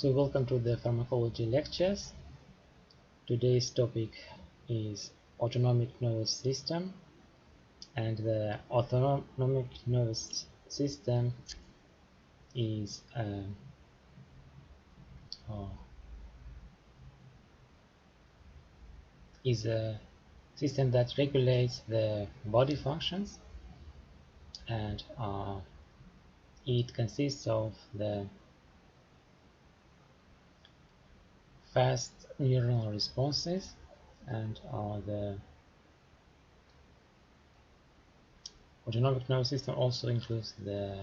So welcome to the pharmacology lectures. Today's topic is autonomic nervous system, and the autonomic nervous system is uh, a system that regulates the body functions, and it consists of the fast neuronal responses, and the autonomic nervous system also includes the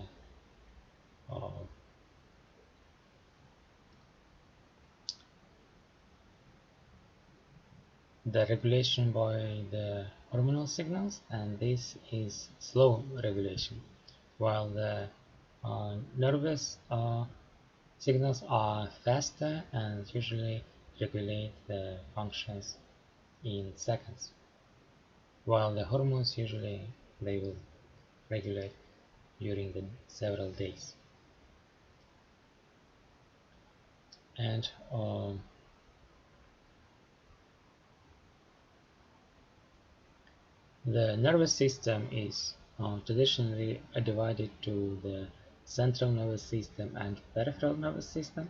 regulation by the hormonal signals, and this is slow regulation, while the nervous signals are faster and usually regulate the functions in seconds, while the hormones usually they will regulate during the several days. And the nervous system is traditionally divided to the central nervous system and peripheral nervous system,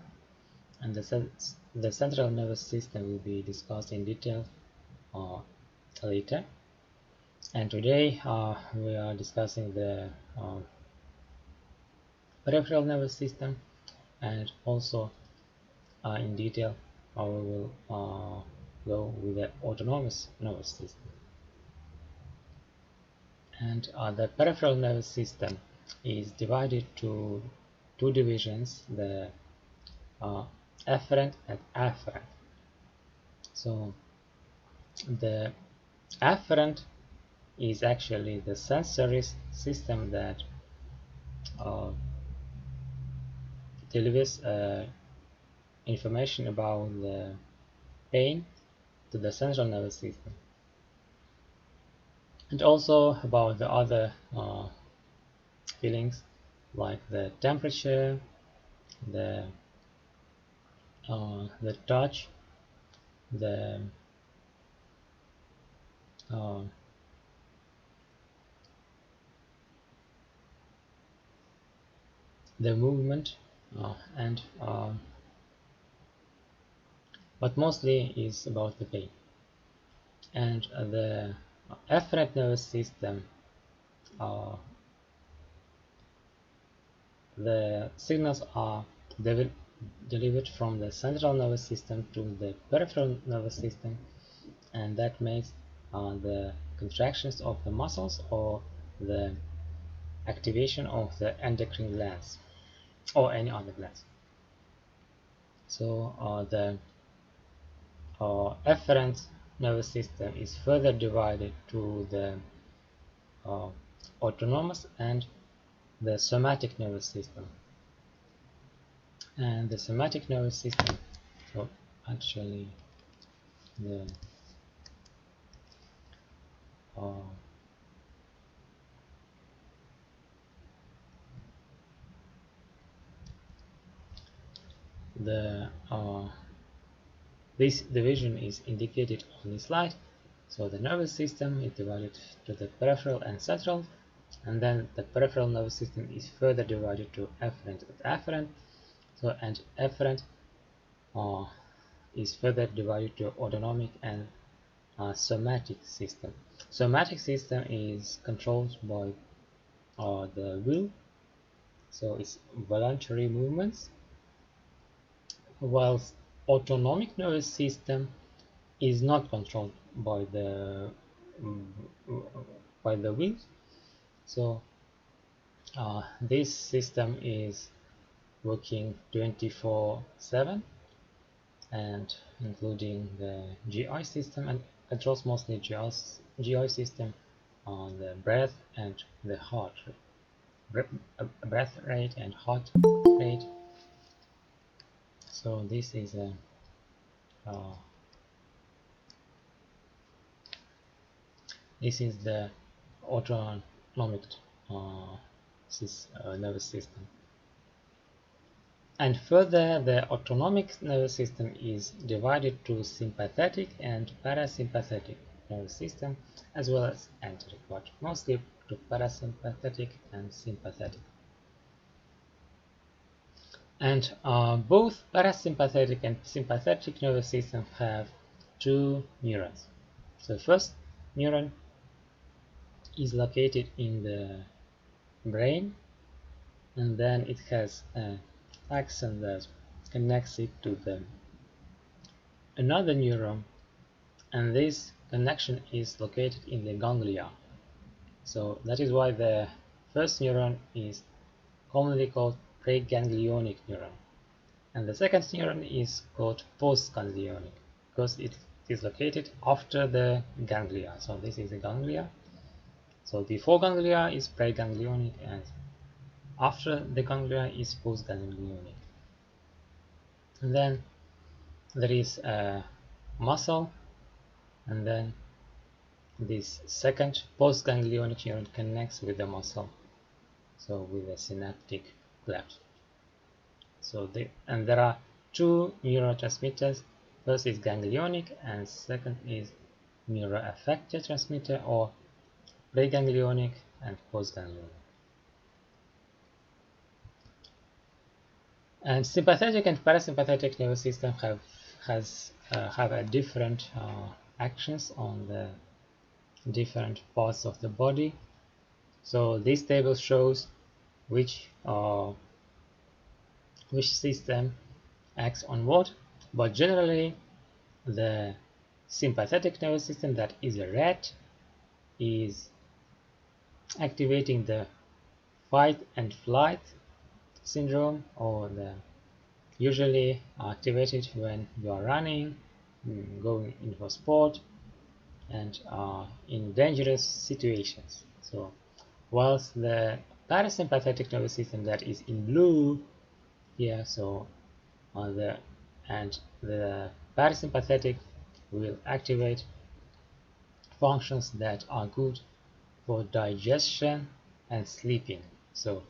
and the central nervous system will be discussed in detail later. And today we are discussing the peripheral nervous system, and also in detail we will go with the autonomous nervous system. And the peripheral nervous system is divided to two divisions, the afferent and afferent. So the afferent is actually the sensory system that delivers information about the pain to the central nervous system, and also about the other feelings like the temperature, the touch, the movement, and but mostly is about the pain. And the afferent nervous system, the signals are delivered from the central nervous system to the peripheral nervous system, and that makes the contractions of the muscles or the activation of the endocrine glands or any other glands. So the afferent nervous system is further divided to the autonomous and the somatic nervous system. And the somatic nervous system, so actually the this division is indicated on the slide. So the nervous system is divided to the peripheral and central, and then the peripheral nervous system is further divided to afferent and afferent. So and afferent is further divided to autonomic and somatic system. Somatic system is controlled by the will, so it's voluntary movements, whilst autonomic nervous system is not controlled by the will. So this system is working 24/7, and including the GI system, and controls mostly GI system on the breath and the heart rate, breath rate and heart rate. So this is a this is the autonomic nervous system. And further, the autonomic nervous system is divided to sympathetic and parasympathetic nervous system, as well as enteric, but mostly to parasympathetic and sympathetic. And both parasympathetic and sympathetic nervous system have two neurons. So the first neuron is located in the brain, and then it has an axon that connects it to another neuron, and this connection is located in the ganglia. So that is why the first neuron is commonly called preganglionic neuron, and the second neuron is called postganglionic because it is located after the ganglia. So this is the ganglia. So before ganglia is preganglionic, and after the ganglia is postganglionic. And then there is a muscle, and then this second postganglionic neuron connects with the muscle, so with the synaptic cleft. So there are two neurotransmitters. First is ganglionic, and second is neuroaffector transmitter, or preganglionic and postganglionic. And sympathetic and parasympathetic nervous system have a different actions on the different parts of the body. So this table shows which system acts on what, but generally the sympathetic nervous system, that is a red, is activating the fight and flight syndrome, or usually activated when you are running, going in for sport, and in dangerous situations. So whilst the parasympathetic nervous system, that is in blue here, so the parasympathetic will activate functions that are good for digestion and sleeping. So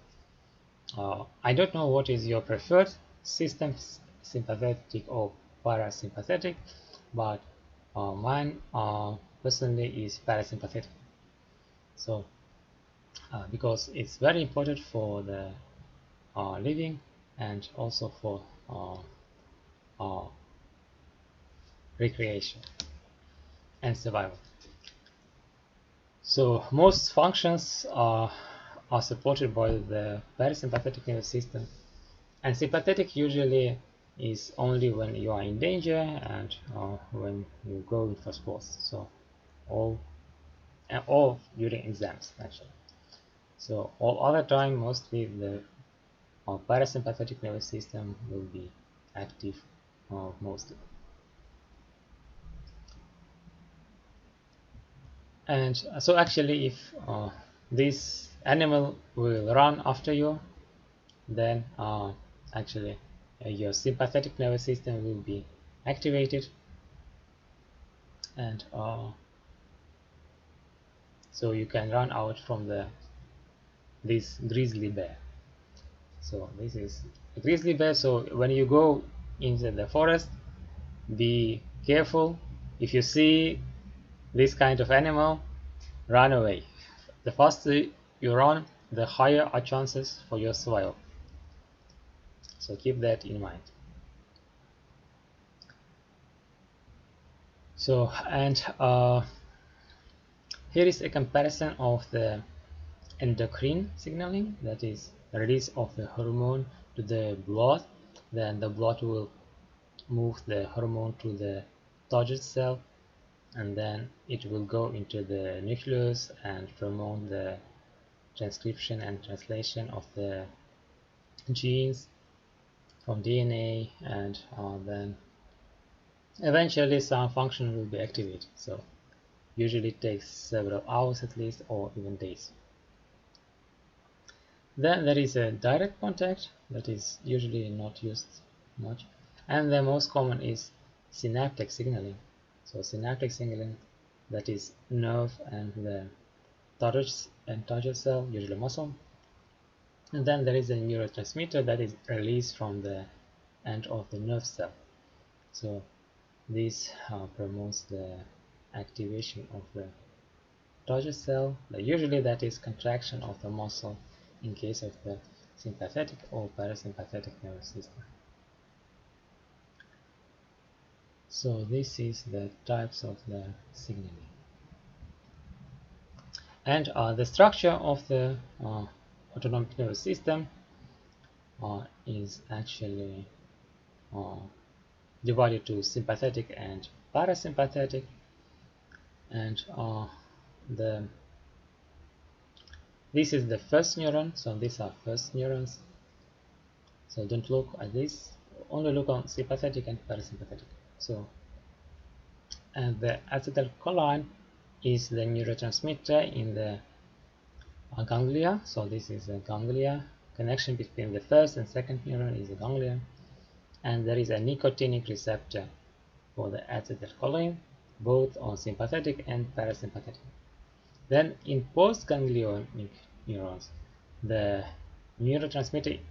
I don't know what is your preferred system, sympathetic or parasympathetic, but mine personally is parasympathetic. So because it's very important for the living and also for recreation and survival. So most functions are supported by the parasympathetic nervous system, and sympathetic usually is only when you are in danger and when you go for sports. So all during exams actually. So all other time, mostly the parasympathetic nervous system will be active mostly. And so actually, if this animal will run after you, then actually your sympathetic nervous system will be activated, and so you can run out from this grizzly bear. So this is a grizzly bear. So when you go into the forest, be careful. If you see this kind of animal, run away. The faster you run, the higher are chances for your survival. So keep that in mind. So, and here is a comparison of the endocrine signaling, that is the release of the hormone to the blood. Then the blood will move the hormone to the target cell, and then it will go into the nucleus and promote the transcription and translation of the genes from DNA, and then eventually some function will be activated. So usually it takes several hours at least, or even days. Then there is a direct contact that is usually not used much, and the most common is synaptic signaling. So synaptic signaling, that is nerve and the target cell, usually muscle, And then there is a neurotransmitter that is released from the end of the nerve cell. So this promotes the activation of the Dodger cell. Usually that is contraction of the muscle in case of the sympathetic or parasympathetic nervous system. So this is the types of the signaling. And the structure of the autonomic nervous system is actually divided to sympathetic and parasympathetic, and this is the first neuron, so these are first neurons. So don't look at this, only look on sympathetic and parasympathetic. So, and the acetylcholine is the neurotransmitter in the ganglia. So this is a ganglia. Connection between the first and second neuron is a ganglia, and there is a nicotinic receptor for the acetylcholine, both on sympathetic and parasympathetic. Then in postganglionic neurons, the neurotransmitters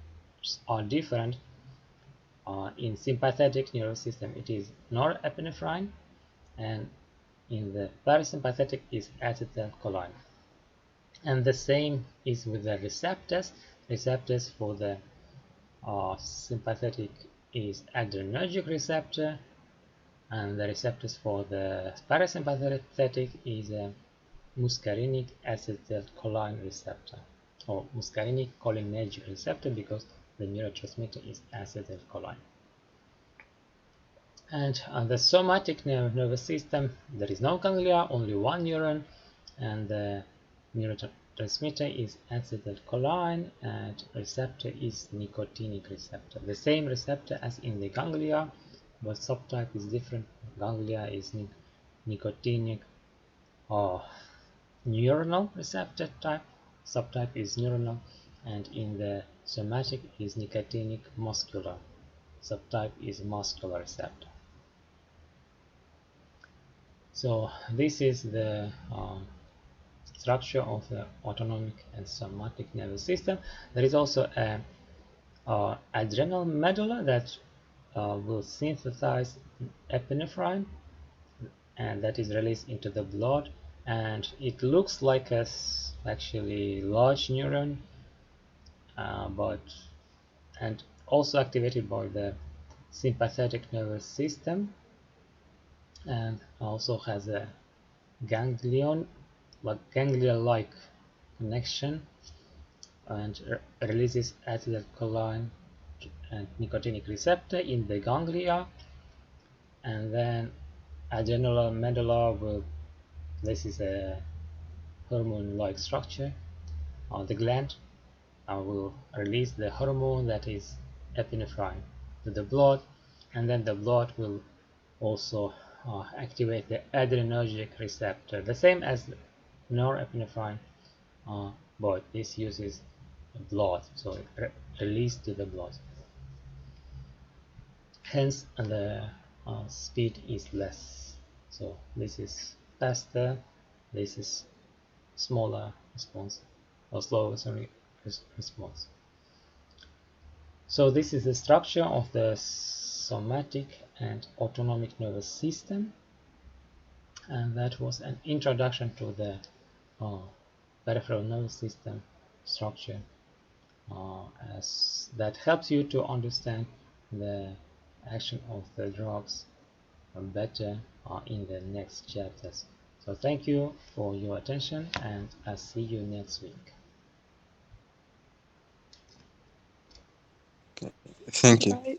are different. In sympathetic nervous system, it is norepinephrine, and in the parasympathetic is acetylcholine. And the same is with the receptors. Receptors for the sympathetic is adrenergic receptor, and the receptors for the parasympathetic is a muscarinic acetylcholine receptor, or muscarinic cholinergic receptor, because the neurotransmitter is acetylcholine. And on the somatic nervous system, there is no ganglia, only one neuron, and the neurotransmitter is acetylcholine, and receptor is nicotinic receptor. The same receptor as in the ganglia, but subtype is different. Ganglia is nicotinic or neuronal receptor type, subtype is neuronal, and in the somatic is nicotinic muscular, subtype is muscular receptor. So this is the structure of the autonomic and somatic nervous system. There is also a adrenal medulla that will synthesize epinephrine, and that is released into the blood, and it looks like a actually large neuron, and also activated by the sympathetic nervous system, and also has a ganglia-like connection, and releases acetylcholine and nicotinic receptor in the ganglia, and then adrenal medulla will, this is a hormone-like structure, the gland will release the hormone that is epinephrine to the blood, and then the blood will also activate the adrenergic receptor, the same as norepinephrine, but this uses blood, so it released to the blood. Hence, the speed is less. So this is faster, this is smaller response, or slower, sorry, response. So this is the structure of the somatic and autonomic nervous system, and that was an introduction to the peripheral nervous system structure, as that helps you to understand the action of the drugs better in the next chapters. So thank you for your attention, and I'll see you next week. Thank you. Bye.